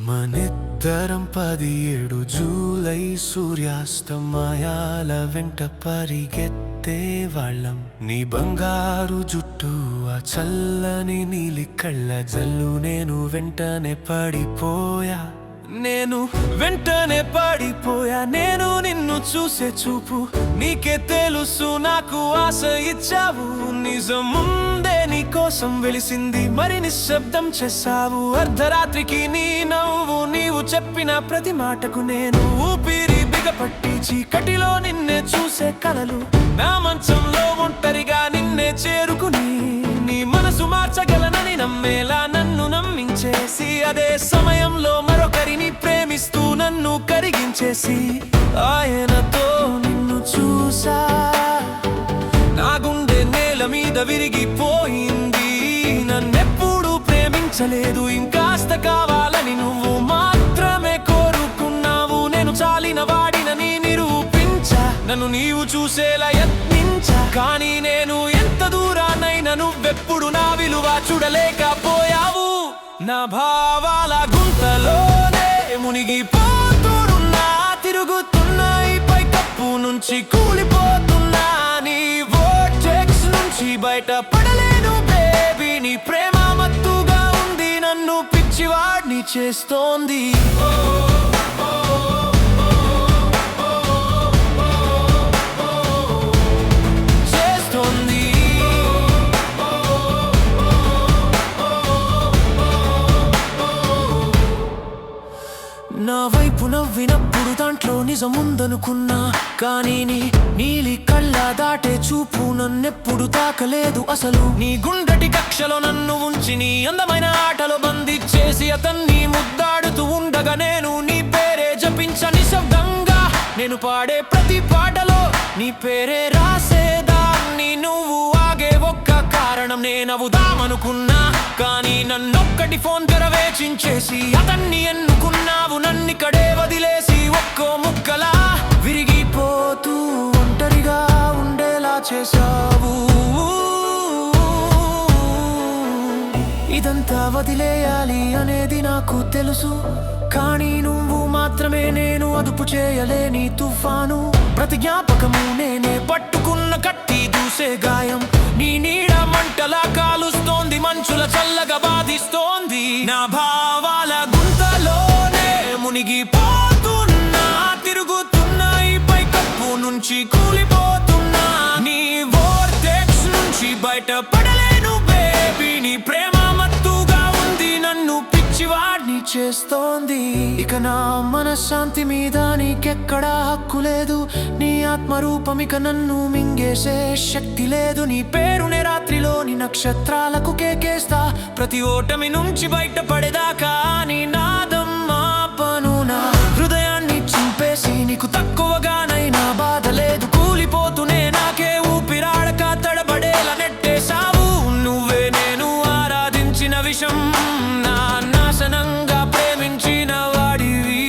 మనిద్దరం 17 జూలై సూర్యాస్తమయాల వెంట పరిగెత్తే వాళ్ళం. నీ బంగారు జుట్టు, ఆ చల్లని నీలి కళ్ళ జల్లు, నేను వెంటనే పడిపోయా. నేను నిన్ను చూసే చూపు, నీకే తెలుసు నాకు ఆశ ఇచ్చావు. నిజం ముందే నీ కోసం వెలిసింది, మరి నిశ్శబ్దం చేసావు. అర్ధరాత్రికి నీ నవ్వు, నీవు చెప్పిన ప్రతి మాటకు నేను ఊపిరి బిగపట్టి, చీకటిలో నిన్నే చూసే కలలు, నా మంచంలో ఒంటరిగా నిన్నే చేరుకుని, నీ మనసు మార్చగలనని నమ్మేలా నన్ను నమ్మించేసి, అదే సమయంలో మరొకరిని ప్రేమిస్తూ నన్ను కరిగించేసి, ఆయనతో నిన్ను చూసా. నా గుండె నేల మీద విరిగిపోయింది. నన్నెప్పుడు ప్రేమించలేదు, ఇంకాస్త కావాలని నువ్వు మాత్రమే కోరుకున్నావు. నేను చాలిన వాడినని నిరూపించా, నన్ను నీవు చూసేలా యత్నించా. కానీ నేను ఎంత దూరానైనా నువ్వెప్పుడు నా విలువ చూడలేకపోయావు. నా భావాల గుంతలోనే మునిగిపోతున్నా, తిరుగుతున్నా ఈ పైకప్పు నుంచి కూలిపోతున్నా. నీ వోర్టెక్స్ నుంచి బయటపడలేను బేబీ, నీ ప్రేమ మత్తుగా ఉంది, నన్ను పిచ్చివాడిని చేస్తోంది. నా వైపు నవ్వినప్పుడు దాంట్లో నిజముందనుకున్నా, కానీ నీ నీలి కళ్ళ దాటే చూపు నన్నెప్పుడు తాకలేదు అసలు. నీ గుండెటి కక్షలో నన్ను ఉంచి, నీ అందమైన ఆటలో బంధించేసి, అతన్ని ముద్దాడుతూ ఉండగా నేను నీ పేరే జపించ నిశ్శబ్దంగా. నేను పాడే ప్రతి పాటలో నీ పేరే రాసేదాన్ని. నువ్వు ఆగే ఒక్క కారణం నేనవుదామనుకున్నా, కానీ నన్నొక్కటి ఫోన్ తెరవేచించేసి అతన్ని ఎన్నుకున్నావు. నన్నిక్కడే వదిలేసి ఒక్కో ముక్కలా విరిగిపోతూ ఒంటరిగా ఉండేలా చేశావు. ఇదంతా వదిలేయాలి అనేది నాకు తెలుసు, కానీ నువ్వు మాత్రమే నేను అదుపు చేయలేని తుఫాను. ప్రతి జ్ఞాపకము నేనే పట్టుకున్న కట్టి దూసే గాయం. నీ నీడ మంటలా కాలుస్తోంది, మంచుల చల్లగా బాధిస్తోంది. నా భావాల గుంతలోనే మునిగిపోతున్నా, తిరుగుతున్నా ఈ పైకప్పు నుంచి కూలిపోతున్నా. నీ వోర్టెక్స్ నుంచి బయటపడలేను బేబీ, నీ ప్రేమ మత్తుగా ఉంది, నన్ను పిచ్చివాడిని చేస్తోంది. ఇక నా మనశ్శాంతి మీద నీకెక్కడా హక్కు లేదు. నీ ఆత్మరూపం ఇక నన్ను మింగేసే శక్తి లేదు. నీ పేరునే రాత్రిలోని నక్షత్రాలకు కేకేస్తా, ప్రతి ఓటమి నుంచి బయటపడేదాకా. నీ నాదం ఆపను, నా హృదయాన్ని చింపేసి నీకు తక్కువగానైనా బాధ లేదు. కూలిపోతూనే నాకే ఊపిరాడక తడబడేలా నెట్టేశావు. నువ్వే నేను ఆరాధించిన విషం, నా నాశనంగా ప్రేమించిన వాడివి.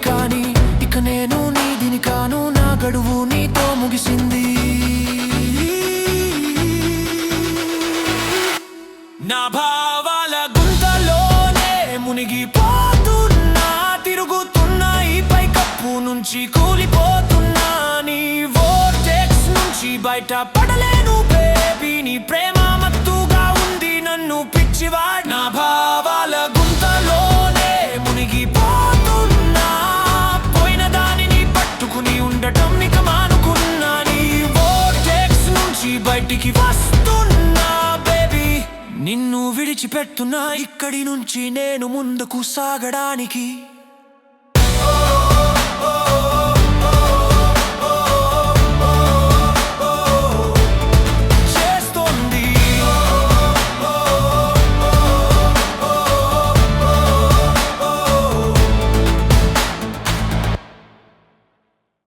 కానీ ఇక నేను నీదిని కాను, నా గడువు నీతో ముగిసింది. నా భావాల గుంతలోనే మునిగిపోతున్నా, తిరుగుతున్నా ఈ పైకప్పు నుంచి కూలిపోతున్నా. నీ వోర్టెక్స్ నుంచి బయటపడలేను బేబీ, నీ ప్రేమ మత్తుగా ఉంది, నన్ను పిచ్చివాడి. నా భావాల గుంతలోనే మునిగిపోతున్నా, పోయిన దానిని పట్టుకుని ఉండటం ఇక మానుకున్నా. నీ వోర్టెక్స్ నుంచి బయటికి వస్తున్నా బేబీ, నిన్ను విడిచిపెట్టున్నా ఇక్కడి నుంచి నేను ముందుకు సాగడానికి.